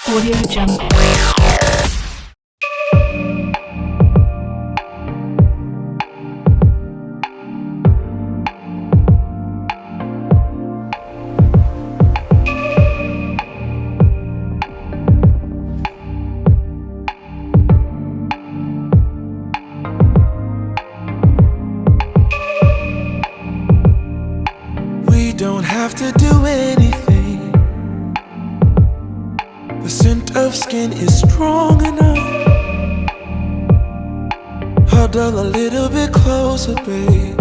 Audio Jungle. We don't have to do anything. The scent of skin is strong enough. Huddle a little bit closer, babe.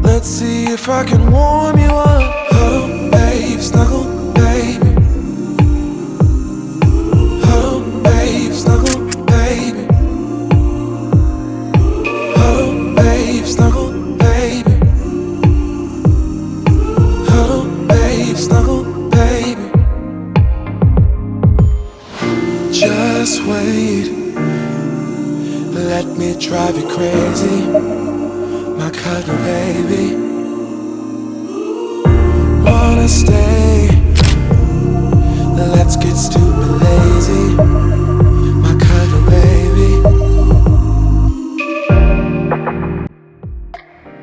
Let's see if I can warm you up. Huddle, babe, snuggle, baby. Huddle, babe, snuggle, baby. Huddle, babe, snuggle, baby. Huddle, babe, snuggle, baby. Just wait. Let me drive you crazy, my cuddle baby. Wanna stay? Let's get stupid lazy, my cuddle baby.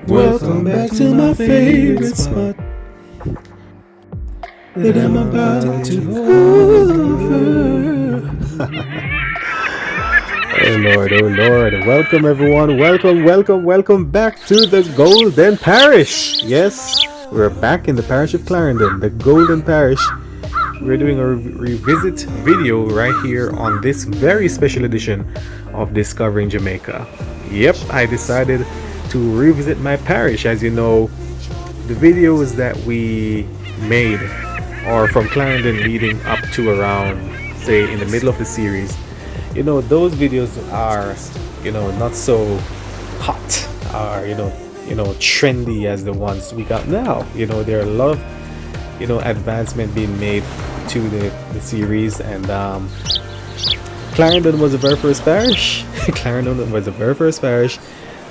Welcome back to my favorite spot that I'm about to over. Oh Lord, welcome everyone, welcome back to the Golden Parish. Yes, we're back in the parish of Clarendon, the Golden Parish. We're doing a revisit video right here on this very special edition of Discovering Jamaica. Yep, I decided to revisit my parish. As you know, the videos that we made are from Clarendon leading up to around, say, in the middle of the series. You know, those videos are, not so hot or, trendy as the ones we got now. There are a lot of, advancement being made to the series. And Clarendon was the very first parish. Clarendon was the very first parish.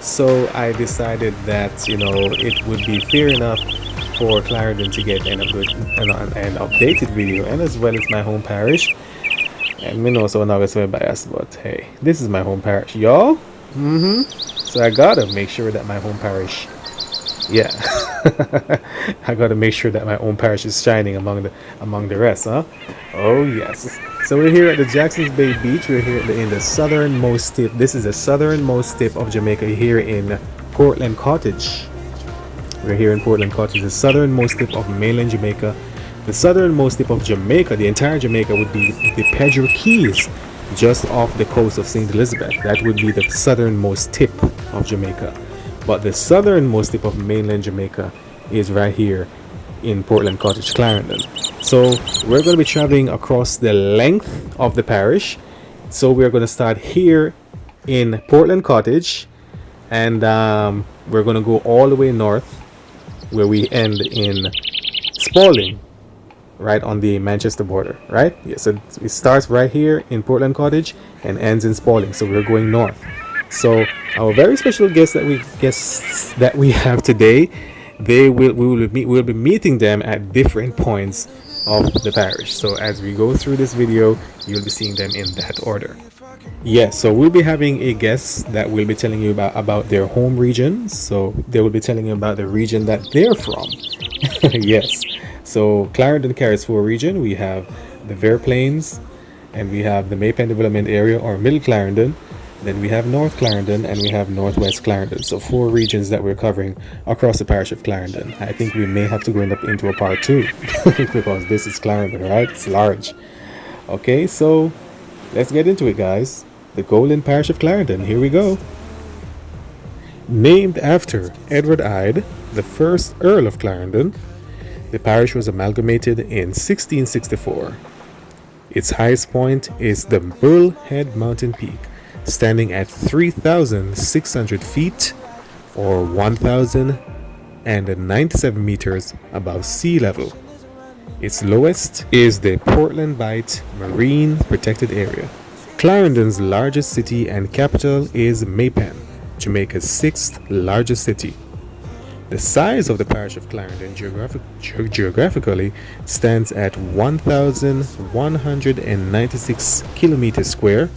So I decided that, it would be fair enough for Clarendon to get an updated video, and as well as my home parish. And me know so I'm not gonna say biased, but hey, this is my home parish, y'all. So I gotta make sure that my home parish, I gotta make sure that my own parish is shining among the rest, huh? Oh yes. So we're here at the Jacksons Bay Beach. We're here in the southernmost tip. This is the southernmost tip of Jamaica, here in Portland Cottage. We're here in Portland Cottage, the southernmost tip of mainland Jamaica. The southernmost tip of Jamaica, the entire Jamaica, would be the Pedro Keys, just off the coast of St. Elizabeth. That would be the southernmost tip of Jamaica. But the southernmost tip of mainland Jamaica is right here in Portland Cottage, Clarendon. So we're going to be traveling across the length of the parish. So we're going to start here in Portland Cottage, and we're going to go all the way north, where we end in Spalding, right on the Manchester border, right? Yeah, so it starts right here in Portland Cottage and ends in Spalding. So we're going north. So our very special guests that we have today, we'll be meeting them at different points of the parish. So as we go through this video, you'll be seeing them in that order. Yes, so we'll be having a guest that will be telling you about their home region. So they will be telling you about the region that they're from. Yes. So Clarendon carries 4 regions. We have the Vere Plains, and we have the Maypen Development Area, or Middle Clarendon. Then we have North Clarendon, and we have Northwest Clarendon. So 4 regions that we're covering across the parish of Clarendon. I think we may have to go into a part 2 because this is Clarendon, right? It's large. Okay, so let's get into it, guys. The Golden Parish of Clarendon. Here we go. Named after Edward Ide, the first Earl of Clarendon, the parish was amalgamated in 1664. Its highest point is the Bullhead Mountain Peak, standing at 3,600 feet or 1,097 meters above sea level. Its lowest is the Portland Bight Marine Protected Area. Clarendon's largest city and capital is Maypen, Jamaica's 6th largest city. The size of the parish of Clarendon geographically stands at 1,196 kilometers square,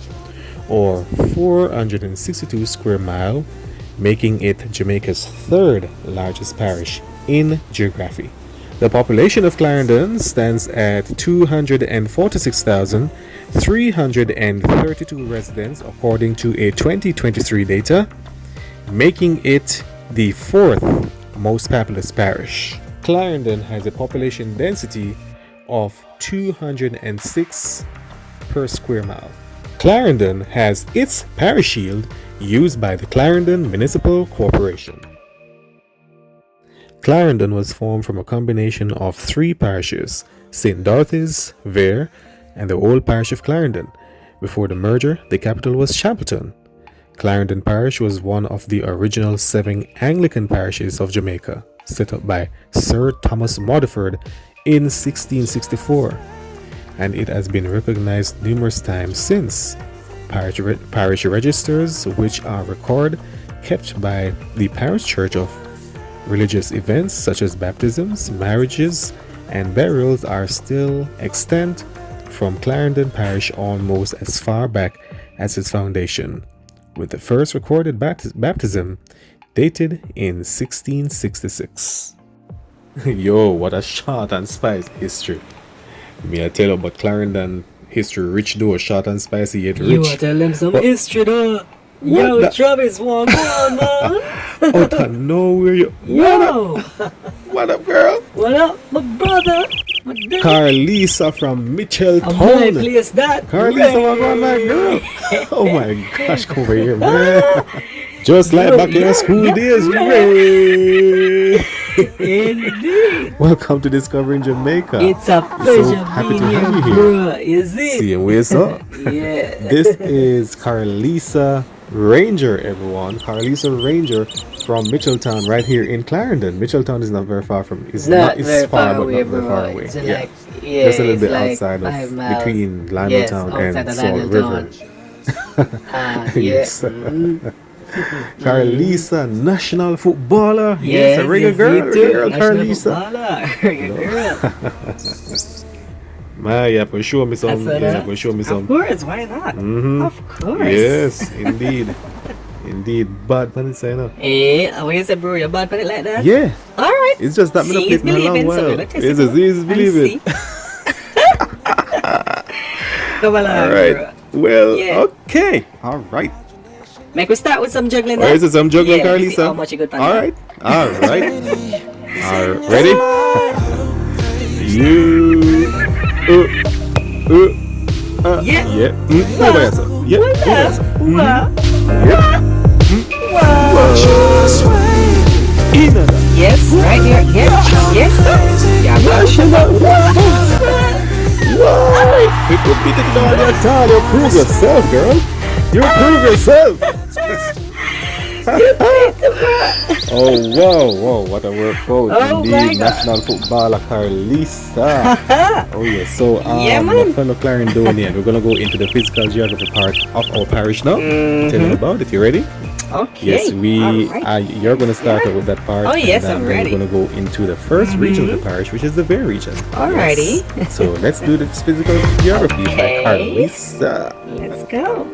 or 462 square mile, making it Jamaica's third largest parish in geography. The population of Clarendon stands at 246,332 residents according to a 2023 data, making it the fourth most populous parish. Clarendon has a population density of 206 per square mile. Clarendon has its parish shield used by the Clarendon Municipal Corporation. Clarendon was formed from a combination of three parishes, St. Dorothy's, Vere, and the old parish of Clarendon. Before the merger, the capital was Shampleton. Clarendon Parish was one of the original 7 Anglican parishes of Jamaica, set up by Sir Thomas Modiford in 1664, and it has been recognized numerous times since. Parish registers, which are record kept by the parish church of religious events such as baptisms, marriages, and burials, are still extant from Clarendon Parish almost as far back as its foundation, with the first recorded baptism dated in 1666. Yo, what a short and spicy history. Me I tell you about Clarendon history, rich though, short and spicy yet rich. You want to tell them some history though? Yo, Travis, one on, man. Out of nowhere, you. Yo. What up, girl? What up, my brother? My dad. Karliesa from Mitchelltown. My place that. Karliesa, what going on, girl? Oh my gosh, come over here, man. Just like back in your school days, you ready? Indeed. Welcome to Discovering Jamaica. It's a pleasure happy being to have you here, here. bro. Is it? See you ways up. Yeah. This is Karliesa Ranger, everyone. Karliesa Ranger from Mitchelltown, right here in Clarendon. Mitchelltown is not very far from. It's Not it's very far, far away, but not very bro. far away. It's Yeah, like, yeah, just a little it's bit like outside 5 of miles. between Yes, Limetown outside and of Salt River. Yeah. Yes. Karliesa, national footballer. Yes, a regular girl, Karliesa. Man, you have to show me some. You have to show me some. Of course, why not? Of course. Yes, indeed. Indeed. Bad pan it, say no. What you say, bro? You're bad for it like that? Yeah. Alright. It's just that me not See is playing a long believing, so while. let us It's go as easy as and believing. see. Come along, Alright. bro. Well, Yeah. okay. Alright. Make we start with some juggling. Or is it some juggling, Yeah, let me see Karliesa? how much you got. Alright. Alright. Alright. Ready? You. Yeah. Yeah. Go by yourself. Yeah. Go by yourself. Just wait. Yes, right here. Yes. Yes. Yeah, People beat it on your time. You prove yourself, girl. You prove yourself. Oh, whoa, what a workout. Oh, my Indeed, God. national footballer Karliesa. Oh, yeah. So, Yeah, my man. fellow Clarendonian, we're going to go into the physical geography part of our parish now. Tell you about it. You ready? Okay. Yes, Alright. you're going to start out with that part. Oh, yes, and I'm then ready. we're going to go into the first region of the parish, which is the Vere region. Alrighty. Yes. So, let's do this physical geography Okay. by Karliesa. Let's go.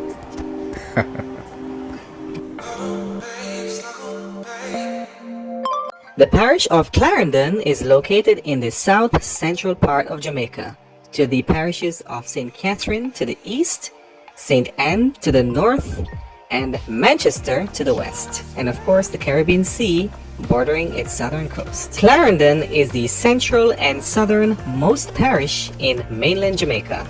The parish of Clarendon is located in the south central part of Jamaica, to the parishes of St. Catherine to the east, St. Anne to the north, and Manchester to the west, and of course the Caribbean Sea bordering its southern coast. Clarendon is the central and southernmost parish in mainland Jamaica.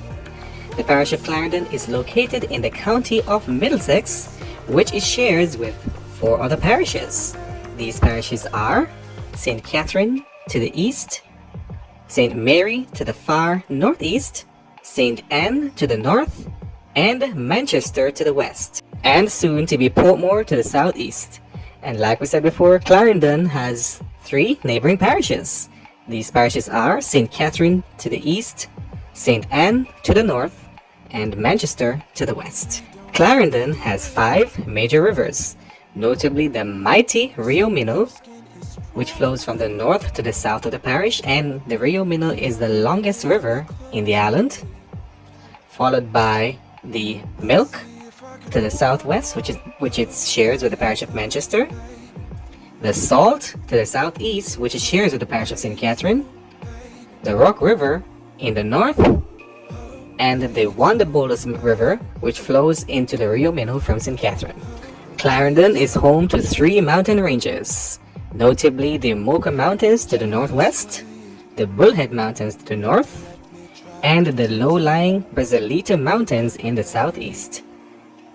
The parish of Clarendon is located in the county of Middlesex, which it shares with 4 other parishes. These parishes are St. Catherine to the east, St. Mary to the far northeast, St. Anne to the north, and Manchester to the west, and soon to be Portmore to the southeast. And like we said before, Clarendon has 3 neighboring parishes. These parishes are St. Catherine to the east, St. Anne to the north, and Manchester to the west. Clarendon has 5 major rivers, notably the mighty Rio Minho, which flows from the north to the south of the parish, and the Rio Minho is the longest river in the island, followed by the Milk to the southwest, which it shares with the parish of Manchester, the Salt to the southeast, which it shares with the parish of St. Catherine, the Rock River in the north, and the Juan de Bolos River, which flows into the Rio Minho from St. Catherine. Clarendon is home to 3 mountain ranges, notably the Mocha Mountains to the northwest, the Bullhead Mountains to the north, and the low-lying Brazilito Mountains in the southeast,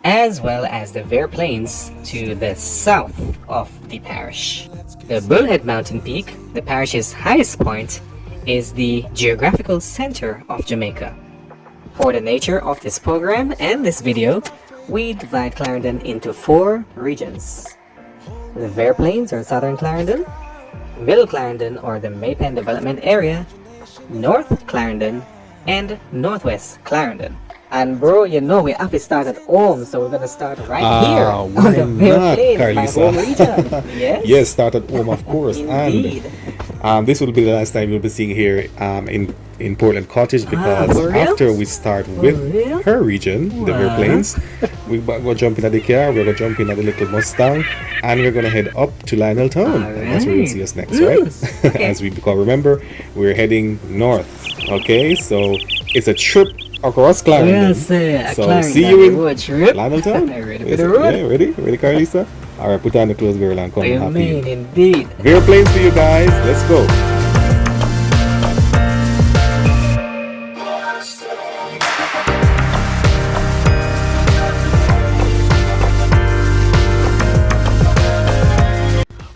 as well as the Vare Plains to the south of the parish. The Bullhead Mountain Peak, the parish's highest point, is the geographical center of Jamaica. For the nature of this program and this video, we divide Clarendon into 4 regions: the Vare Plains or Southern Clarendon, Middle Clarendon or the Maypen Development Area, North Clarendon, and Northwest Clarendon. And bro, you know we have to start at home, so we're gonna start right here on why the Vare not, Plains, my Karliesa? home region. Yes, Yes, start at home, of course. indeed. And this will be the last time you'll be seeing here in Portland Cottage, because for real? after we start with real? her region, the Vare Wow. Plains, we're going to jump in at the car, we're going to jump in at the little Mustang, and we're going to head up to Lionel Town. And that's where you'll see us next, right? As we because remember, we're heading north. Okay, so it's a trip across Clarendon. Yes, so Clarendon, see you in road trip. Lionel Town. Ready for Yes, the road? yeah, ready, Karliesa? All right, put on the clothes, girl, and come I happy. mean, indeed. Vare Plains for you guys. Let's go.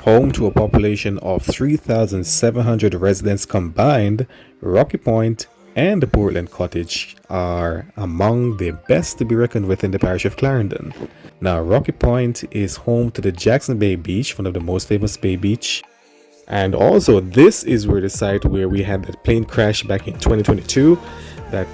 Home to a population of 3,700 residents combined, Rocky Point and the Portland Cottage are among the best to be reckoned with in the parish of Clarendon. Now, Rocky Point is home to the Jackson Bay Beach, one of the most famous bay beach. And also, this is where the site where we had that plane crash back in 2022, that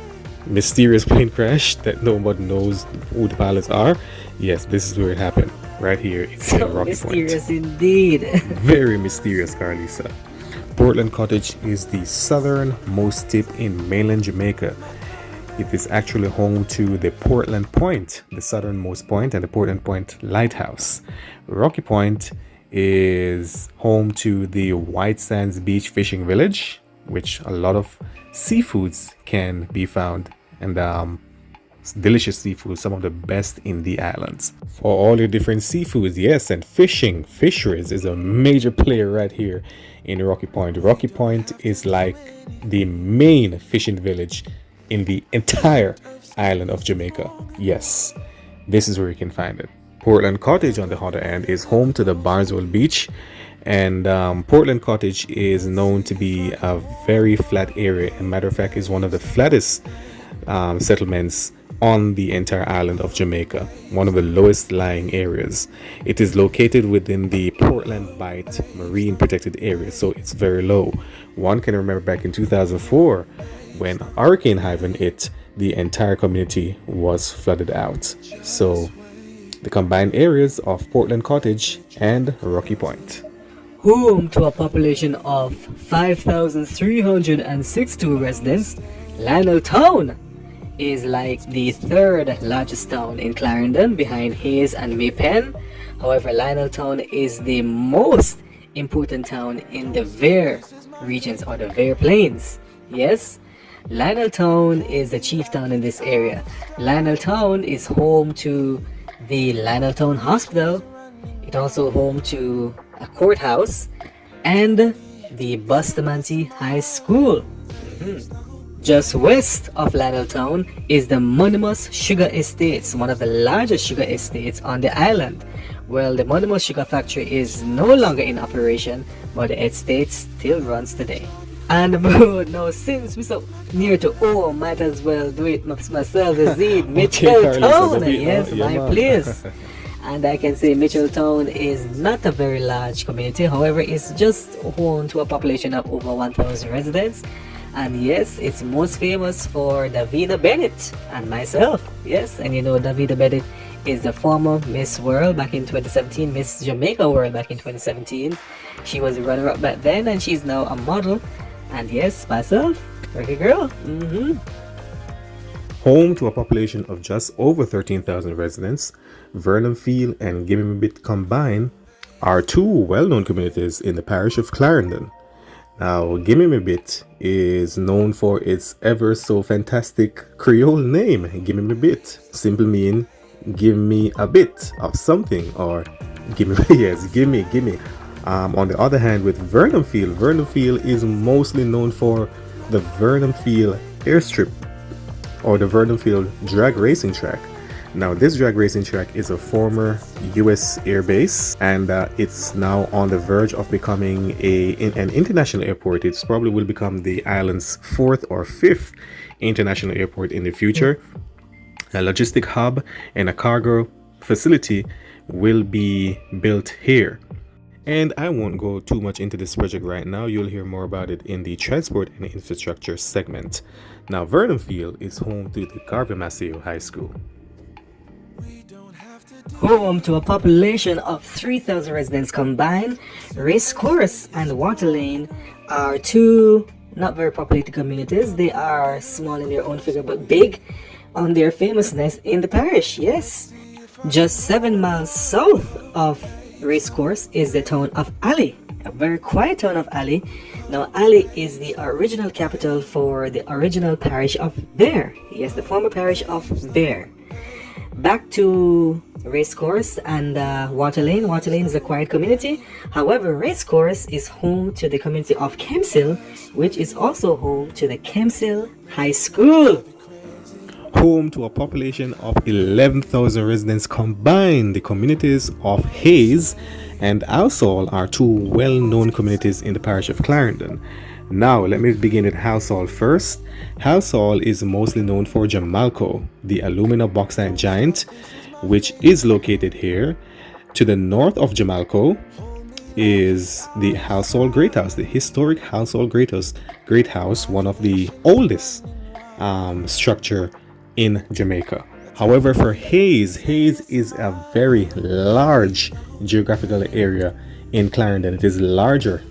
mysterious plane crash that nobody knows who the pilots are. Yes, this is where it happened. Right here in So Rocky mysterious Point. indeed. Very mysterious, Karliesa. Portland Cottage is the southernmost tip in mainland Jamaica. It is actually home to the Portland Point, the southernmost point, and the Portland Point Lighthouse. Rocky Point is home to the White Sands Beach Fishing Village, which a lot of seafoods can be found, and delicious seafood, some of the best in the islands. For all your different seafoods, yes, and fishing, fisheries is a major player right here in Rocky Point. Rocky Point is like the main fishing village in the entire island of Jamaica. Yes, this is where you can find it. Portland Cottage, on the other hand, is home to the Barnesville Beach, and Portland Cottage is known to be a very flat area. As a matter of fact, is one of the flattest settlements on the entire island of Jamaica, one of the lowest lying areas. It is located within the Portland Bight Marine Protected Area, so it's very low. One can remember back in 2004 when Hurricane Ivan hit, the entire community was flooded out. So the combined areas of Portland Cottage and Rocky Point. Home to a population of 5,362 residents, Lionel Town is like the 3rd largest town in Clarendon behind Hayes and Maypen. However, Lionel Town is the most important town in the Vare regions or the Vare Plains. Yes, Lionel Town is the chief town in this area. Lionel Town is home to the Lionel Town Hospital. It's also home to a courthouse and the Bustamante High School. Just west of Lionel Town is the Monimus Sugar Estates, one of the largest sugar estates on the island. Well, the Monimus Sugar Factory is no longer in operation, but the estate still runs today. And bro, now since we're so near to home, might as well do it myself. Is it Mitchelltown? Yes, my place. And I can say Mitchelltown is not a very large community. However, it's just home to a population of over 1,000 residents. And yes, it's most famous for Davida Bennett and myself. Yes, and you know Davida Bennett is the former Miss World back in 2017, Miss Jamaica World back in 2017. She was a runner-up back then, and she's now a model. And yes, myself, Reggae Girl. Home to a population of just over 13,000 residents, Vernonfield and Gimme Me Bit combined are two well-known communities in the parish of Clarendon. Now, Gimme Me Bit is known for its ever so fantastic Creole name, Gimme Me Bit. Simply mean, give me a bit of something, or give me, yes, gimme. On the other hand, with Vernonfield is mostly known for the Vernonfield airstrip, or the Vernonfield drag racing track. Now, this drag racing track is a former US air base, and it's now on the verge of becoming an international airport. It probably will become the island's 4th or 5th international airport in the future. A logistic hub and a cargo facility will be built here. And I won't go too much into this project right now. You'll hear more about it in the transport and infrastructure segment. Now, Vernonfield is home to the Garvey Maceo High School. Home to a population of 3,000 residents combined, Racecourse and Water Lane are two not very populated communities. They are small in their own figure but big on their famousness in the parish. Yes, just 7 miles south of Racecourse is the town of Ali, a very quiet town of Ali. Now, Ali is the original capital for the original parish of Bear. Yes, the former parish of Bear. Back to Racecourse and Water Lane. Water Lane is a quiet community. However, Racecourse is home to the community of Kempshill, which is also home to the Kempshill High School. Home to a population of 11,000 residents combined, the communities of Hayes and Alsall are two well-known communities in the parish of Clarendon. Now, let me begin with Halsall first. Halsall is mostly known for Jamalco, the alumina bauxite giant, which is located here. To the north of Jamalco is the Halsall Great House, the historic Halsall Great House, one of the oldest structure in Jamaica. However, for Hayes is a very large geographical area in Clarendon. It is larger.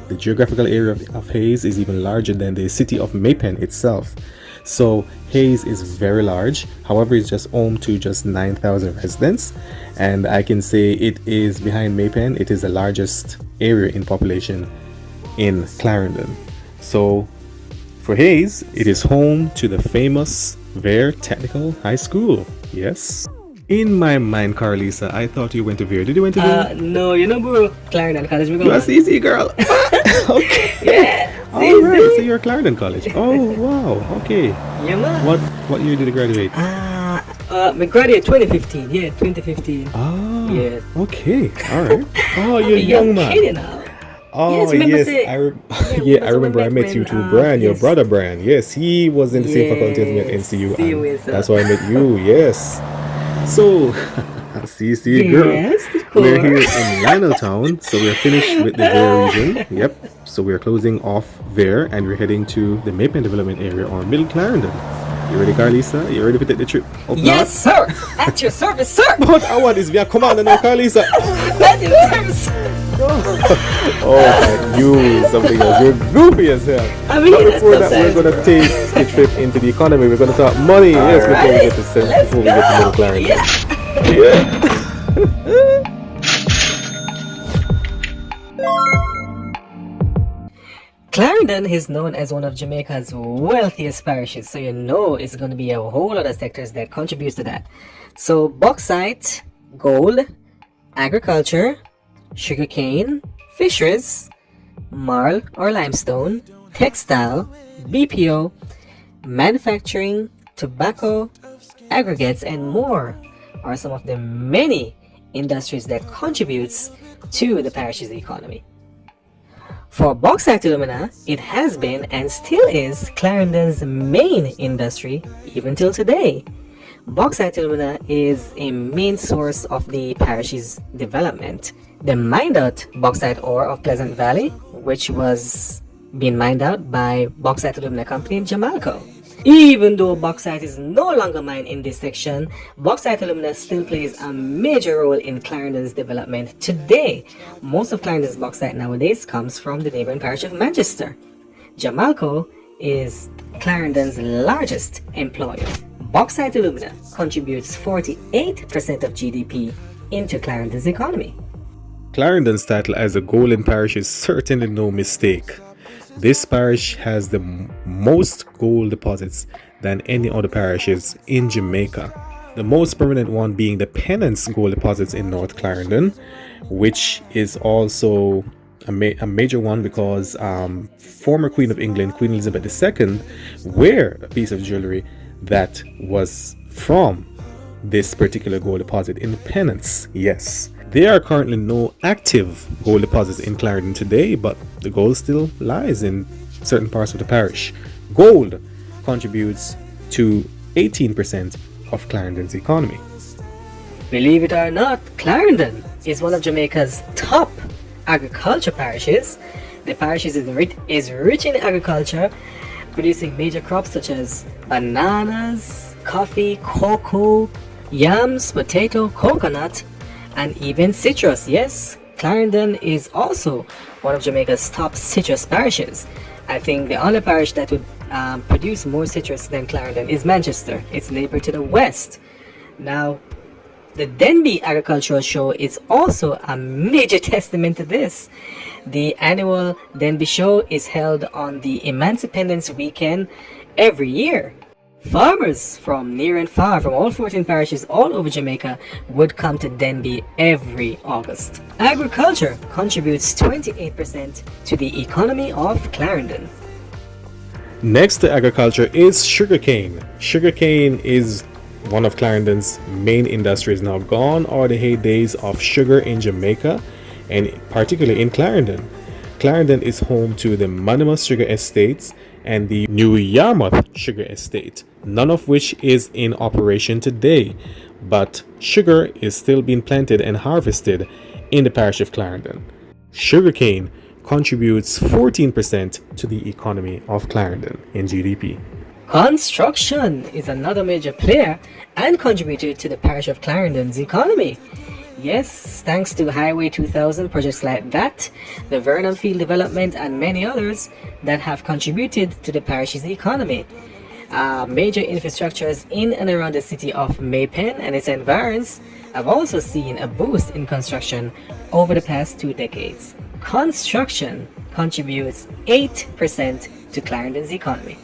The geographical area of Hayes is even larger than the city of Maypen itself. So Hayes is very large. However, it's just home to just 9,000 residents, and I can say it is behind Maypen. It is the largest area in population in Clarendon. So for Hayes, it is home to the famous Vere Technical High School. Yes. In my mind, Karliesa, I thought you went to Vere. Did you went to Vere? No, you know, bro. Clarendon College. You are CC girl. Okay. Yeah. All right. So you're Clarendon College. Oh wow. Okay. Yeah, man. What year did you graduate? I graduated 2015. Yeah, 2015. Ah. Yeah. Okay. All right. Oh, you're young man. Kidding now. Oh yes, I remember I met you too, Brian, your brother Brian. Yes, he was in the same faculty as me at NCU. And that's why I met you. Yes. So, see, girl. Yes, we're here in Lioneltown, so we're finished with the Vere region. Yep. So we're closing off Vere, and we're heading to the Maypen development area, or Middle Clarendon. You ready, Karliesa? You ready to take the trip up Yes, north? sir. At your service, sir. But I want this be a commander now, Karliesa. At your service. Oh, you something else. You're goofy as hell. I mean, but before that, sometimes. we're gonna take a trip into the economy. We're gonna talk money. Yes, before we get to before we get to Middle Clarendon. Clarendon is known as one of Jamaica's wealthiest parishes, so you know it's going to be a whole lot of sectors that contributes to that. So bauxite, gold, agriculture, sugarcane, fisheries, marl or limestone, textile, BPO, manufacturing, tobacco, aggregates, and more are some of the many industries that contributes to the parish's economy. For bauxite alumina, it has been and still is Clarendon's main industry even till today. Bauxite alumina is a main source of the parish's development. They mined out bauxite ore of Pleasant Valley, which was being mined out by Bauxite Alumina Company in Jamalco. Even though bauxite is no longer mined in this section, bauxite alumina still plays a major role in Clarendon's development today. Most of Clarendon's bauxite nowadays comes from the neighboring parish of Manchester. Jamalco is Clarendon's largest employer. Bauxite alumina contributes 48% of GDP into Clarendon's economy. Clarendon's title as a Golden Parish is certainly no mistake. This parish has the most gold deposits than any other parishes in Jamaica. The most prominent one being the Pennant's gold deposits in North Clarendon, which is also a major one because former Queen of England, Queen Elizabeth II, wear a piece of jewelry that was from this particular gold deposit in Pennants. Yes, there are currently no active gold deposits in Clarendon today, but the gold still lies in certain parts of the parish. Gold contributes to 18% of Clarendon's economy. Believe it or not, Clarendon is one of Jamaica's top agriculture parishes. The parish is rich in agriculture, producing major crops such as bananas, coffee, cocoa, yams, potato, coconut, and even citrus. Yes, Clarendon is also one of Jamaica's top citrus parishes. I think the only parish that would produce more citrus than Clarendon is Manchester, its neighbor to the west. Now, the Denby Agricultural Show is also a major testament to this. The annual Denby Show is held on the Emancipendence Weekend every year. Farmers from near and far, from all 14 parishes all over Jamaica, would come to Denby every August. Agriculture contributes 28% to the economy of Clarendon. Next to agriculture is sugarcane. Sugarcane is one of Clarendon's main industries now. Gone are the heydays of sugar in Jamaica, and particularly in Clarendon. Clarendon is home to the Manamus Sugar Estates and the New Yarmouth Sugar Estate, none of which is in operation today, but sugar is still being planted and harvested in the parish of Clarendon. Sugarcane contributes 14% to the economy of Clarendon in GDP. Construction is another major player and contributor to the parish of Clarendon's economy. Yes, thanks to Highway 2000 projects like that, the Vernon Field development, and many others that have contributed to the parish's economy. Major infrastructures in and around the city of Maypen and its environs have also seen a boost in construction over the past 2 decades. Construction contributes 8% to Clarendon's economy.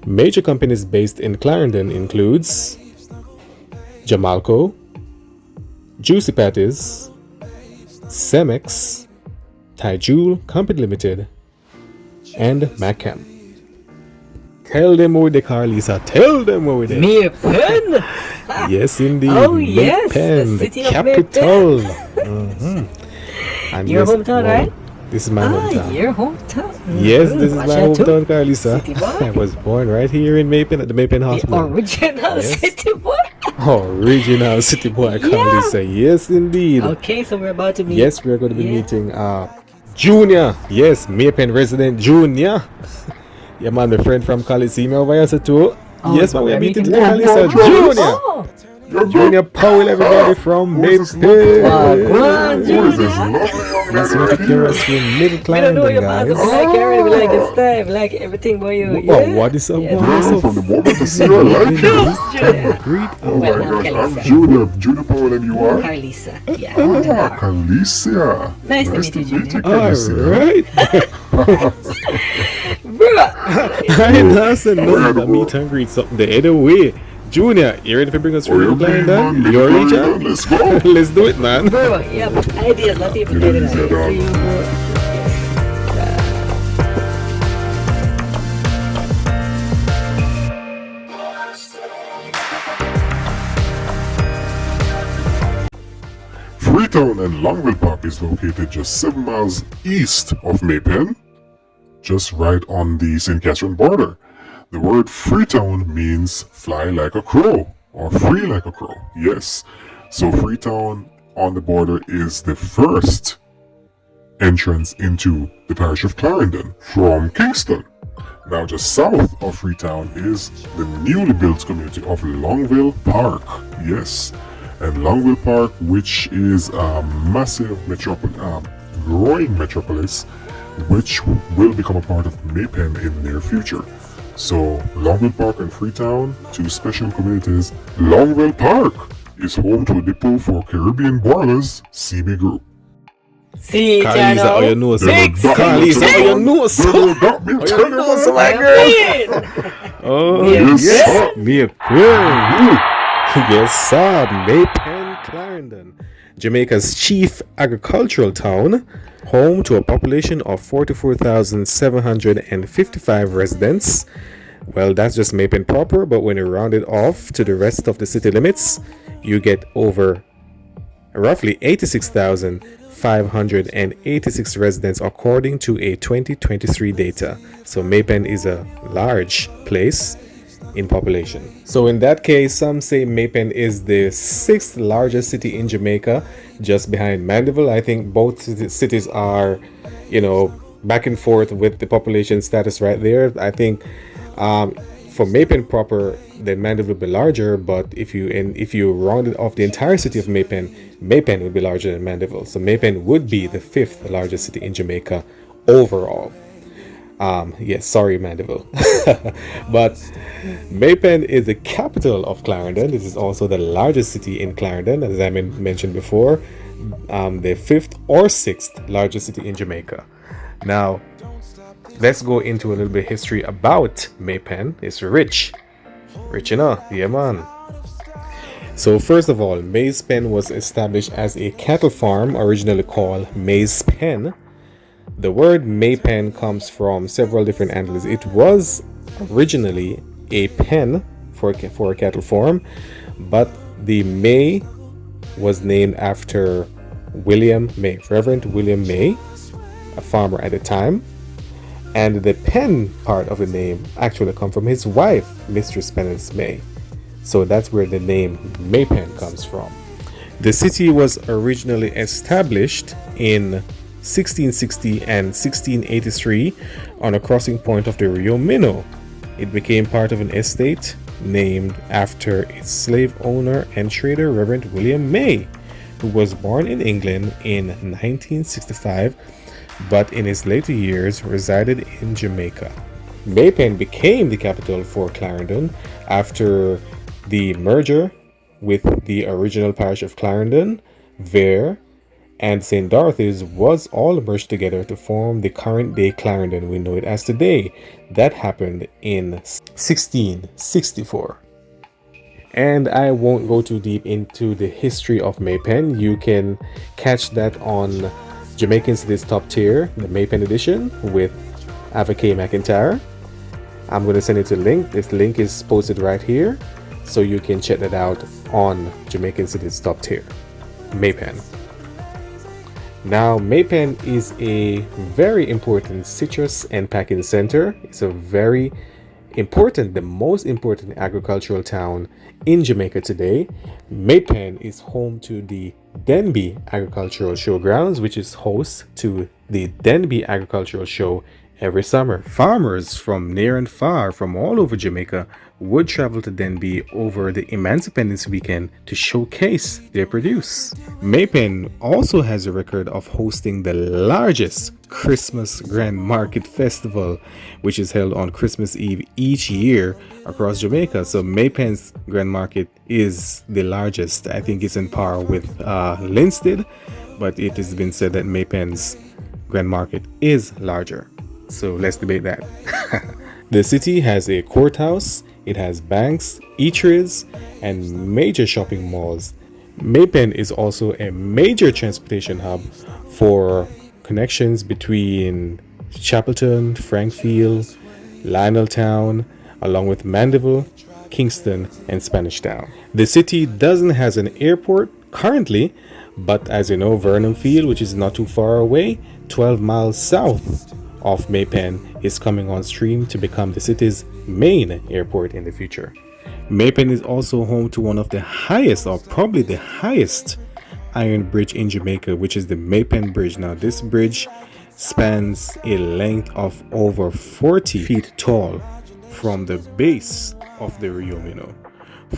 Major companies based in Clarendon includes Jamalco, Juicy Patties, Cemex, Tyjul Company Limited, and Macam. Tell them where the Karliesa. Tell them where they. Maypen! Yes, indeed. Oh, yes, Maypen, the city the of capital. Maypen. And Your yes, hometown, well, right? This is my hometown. Your hometown. Yes, this is Watch my out too. hometown, Karliesa. City boy. I was born right here in Maypen at the Maypen The Hospital. original Yes. city boy. Original city boy, Karliesa. Yes, indeed. Okay, so we're about to meet. Yes, we are going to be meeting Junior. Yes, Maypen resident Junior. Yeah, man, my friend from Karliesa over here too. Yes, man, we are meeting today, Karliesa. Junior. Oh, Junior Powell, everybody from Maypen. Wagwan, Junior. Yes, we have to carry us through Middle We don't know Clarendon, your master. guys. We like Karen. We like his style. We like everything about you. Oh, what is up? Yes. What is up? From the moment I see you, I like you. Junior. Greet. Oh my Well, gosh, I'm Karliesa. Junior Powell, and you are? Karliesa. Yeah. Ah, Karliesa. Nice to meet you, Junior. All Karliesa. right. Bruh. I doesn't know that meet and greet something the other way. Junior, you ready to bring us through the Clarendon? man, Your Clarendon, region? let's go. Let's do it, man. Bro, yeah, but ideas, not even getting it. Yeah, dog. See you, bro. Freetown and Longville Park is located just 7 miles east of Maypen, just right on the St. Catherine border. The word Freetown means fly like a crow or free like a crow. Yes. So Freetown on the border is the first entrance into the parish of Clarendon from Kingston. Now, just south of Freetown is the newly built community of Longville Park. Yes, and Longville Park, which is a massive growing metropolis, which will become a part of Maypen in the near future. So, Longville Park and Freetown, two special communities. Longville Park is home to a depot for Caribbean Boilers CB Group. See, Karliesa, channel. oh, you know so. Six. Karliesa, oh, you know so. They will got me, Oh, tell you you, know man. so, my girl. Oh, Yes, yes. sir. Me a queen. Yes, sir. Maypen, Clarendon, Jamaica's chief agricultural town, home to a population of 44,755 residents. Well, that's just Maypen proper, but when you round it off to the rest of the city limits, you get over roughly 86,586 residents according to a 2023 data. So Maypen is a large place in population. So in that case, some say Maypen is the 6th largest city in Jamaica, just behind Mandeville. I think both cities are, back and forth with the population status right there. I think for Maypen proper, then Mandeville will be larger, but if you rounded off the entire city of Maypen, Maypen would be larger than Mandeville. So Maypen would be the 5th largest city in Jamaica overall. Yes, sorry, Mandeville. But Maypen is the capital of Clarendon. This is also the largest city in Clarendon, as I mentioned before. The 5th or 6th largest city in Jamaica. Now, let's go into a little bit of history about Maypen. It's rich. Rich enough, yeah, man. So first of all, Maize Pen was established as a cattle farm, originally called Maize Pen. The word Maypen comes from several different angles. It was originally a pen for a cattle farm, but the May was named after William May, Reverend William May, a farmer at the time. And the Pen part of the name actually comes from his wife, Mistress Penance May. So that's where the name Maypen comes from. The city was originally established in 1660 and 1683 on a crossing point of the Rio Minho. It became part of an estate named after its slave owner and trader, Reverend William May, who was born in England in 1965, but in his later years resided in Jamaica. Maypen became the capital for Clarendon after the merger with the original parish of Clarendon, Vere, and St. Dorothy's was all merged together to form the current day Clarendon we know it as today. That happened in 1664. And I won't go too deep into the history of Maypen. You can catch that on Jamaican Cities Top Tier, the Maypen edition with Ava K. McIntyre. I'm going to send it to link. This link is posted right here, so you can check that out on Jamaican Cities Top Tier, Maypen. Now, Maypen is a very important citrus and packing center. It's a very important, the most important agricultural town in Jamaica today. Maypen is home to the Denby Agricultural Showgrounds, which is host to the Denby Agricultural Show every summer. Farmers from near and far from all over Jamaica would travel to Denby over the Emancipendence weekend to showcase their produce. Maypen also has a record of hosting the largest Christmas Grand Market Festival, which is held on Christmas Eve each year across Jamaica. So Maypen's Grand Market is the largest. I think it's in par with Linstead, but it has been said that Maypen's Grand Market is larger. So let's debate that. The city has a courthouse, it has banks, eateries, and major shopping malls. Maypen is also a major transportation hub for connections between Chapelton, Frankfield, Lioneltown, along with Mandeville, Kingston, and Spanish Town. The city doesn't have an airport currently, but as you know, Vernon Field, which is not too far away, 12 miles south of Maypen, is coming on stream to become the city's main airport in the future. Maypen is also home to one of the highest, or probably the highest, iron bridge in Jamaica, which is the Maypen Bridge. Now, this bridge spans a length of over 40 feet tall from the base of the Rio Minho.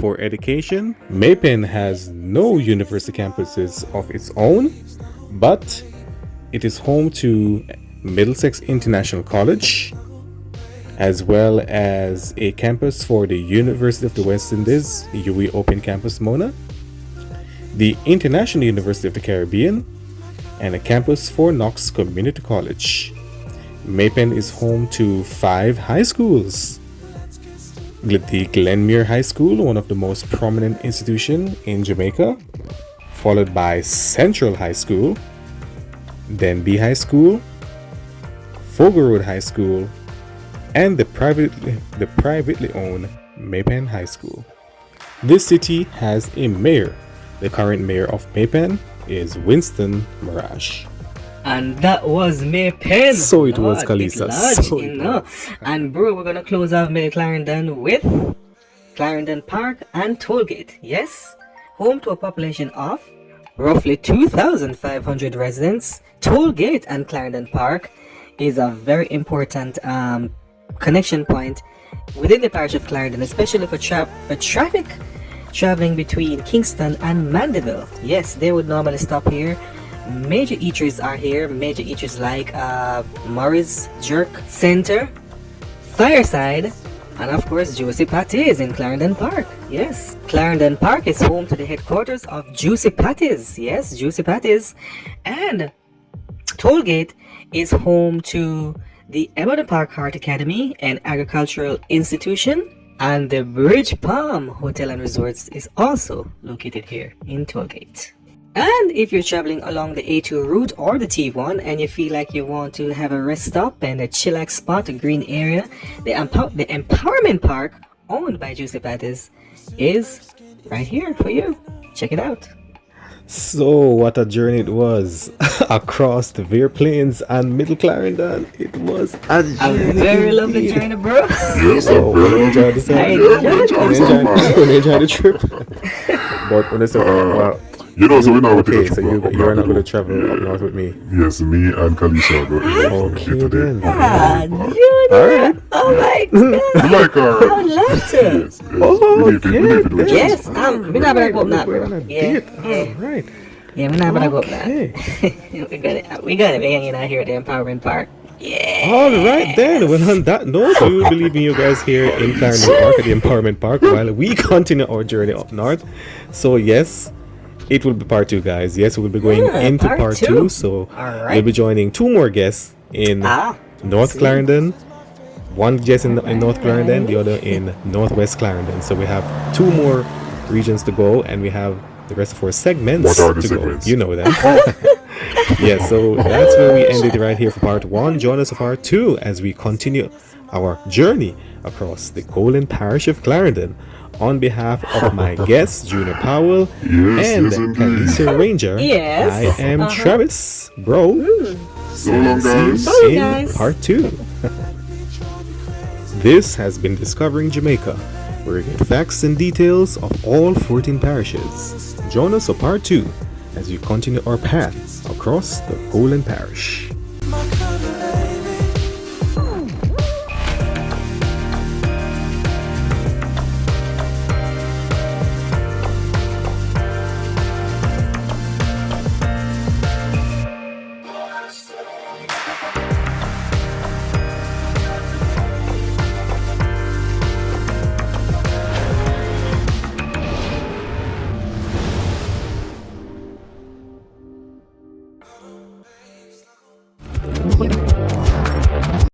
For education, Maypen has no university campuses of its own, but it is home to Middlesex International College, as well as a campus for the University of the West Indies, UWI Open Campus Mona, the International University of the Caribbean, and a campus for Knox Community College. Maypen is home to 5 high schools. The Glenmuir High School, one of the most prominent institutions in Jamaica, followed by Central High School, Denby High School, Fogo Road High School, and the privately owned Maypen High School. This city has a mayor. The current mayor of Maypen is Winston Mirage. And that was Maypen. So it was, Lord, Karliesa. big lodge, So you it know. was. And bro, we're gonna close off Middle Clarendon with Clarendon Park and Tollgate. Yes, home to a population of roughly 2,500 residents. Tollgate and Clarendon Park is a very important connection point within the parish of Clarendon, especially for traffic traveling between Kingston and Mandeville. Yes, they would normally stop here. Major eateries are here. Major eateries like Murray's Jerk Center, Fireside, and of course Juicy Patties in Clarendon Park. Yes, Clarendon Park is home to the headquarters of Juicy Patties. Yes, Juicy Patties. And Tollgate is home to the Ebony Park Heart Academy and Agricultural Institution, and the Bridge Palm Hotel and Resorts is also located here in Tollgate. And if you're traveling along the A2 route or the T1 and you feel like you want to have a rest stop and a chillax spot, a green area, the Empowerment Park, owned by Juicy Patties, is right here for you. Check it out. So what a journey it was across the Veer Plains and Middle Clarendon. It was a A very lovely journey, bro. Yes, So we enjoyed the I enjoyed the trip. But when it's well, You know, so we're not okay, going so you're not going to travel up north with me. Yes, me and Karliesa go Okay, today. then. Ah, Junior. Alright. Oh my god. We like our... I would love to. Yes, yes. We need to do it. Yes, we're not gonna go up now, We're on bro. a Yeah, date. yeah. Alright. Yeah, we're not gonna go up now. Okay. we gotta be hanging out here at the Empowerment Park. Yeah. Alright then. Well, on that note, we will be leaving you guys here in Clarendon Park at the Empowerment Park while we continue our journey up north. So yes, it will be part 2, guys. Yes, we'll be going into part part two. 2. So Alright. we'll be joining 2 more guests in North Clarendon. One guest in North Clarendon, the other in Northwest Clarendon. So we have 2 more regions to go, and we have the rest of our segments What are the to segments? go. You know that. Yeah, so that's where we ended right here for part 1. Join us for part 2 as we continue our journey across the Golden Parish of Clarendon. On behalf of my guests, Junior Powell and yes, indeed. Karliesa Ranger, Yes. I am Travis, bro. So long, See guys. you in guys. part 2. This has been Discovering Jamaica, where you get facts and details of all 14 parishes. Join us for part 2 as we continue our path across the Golden Parish. Thank you.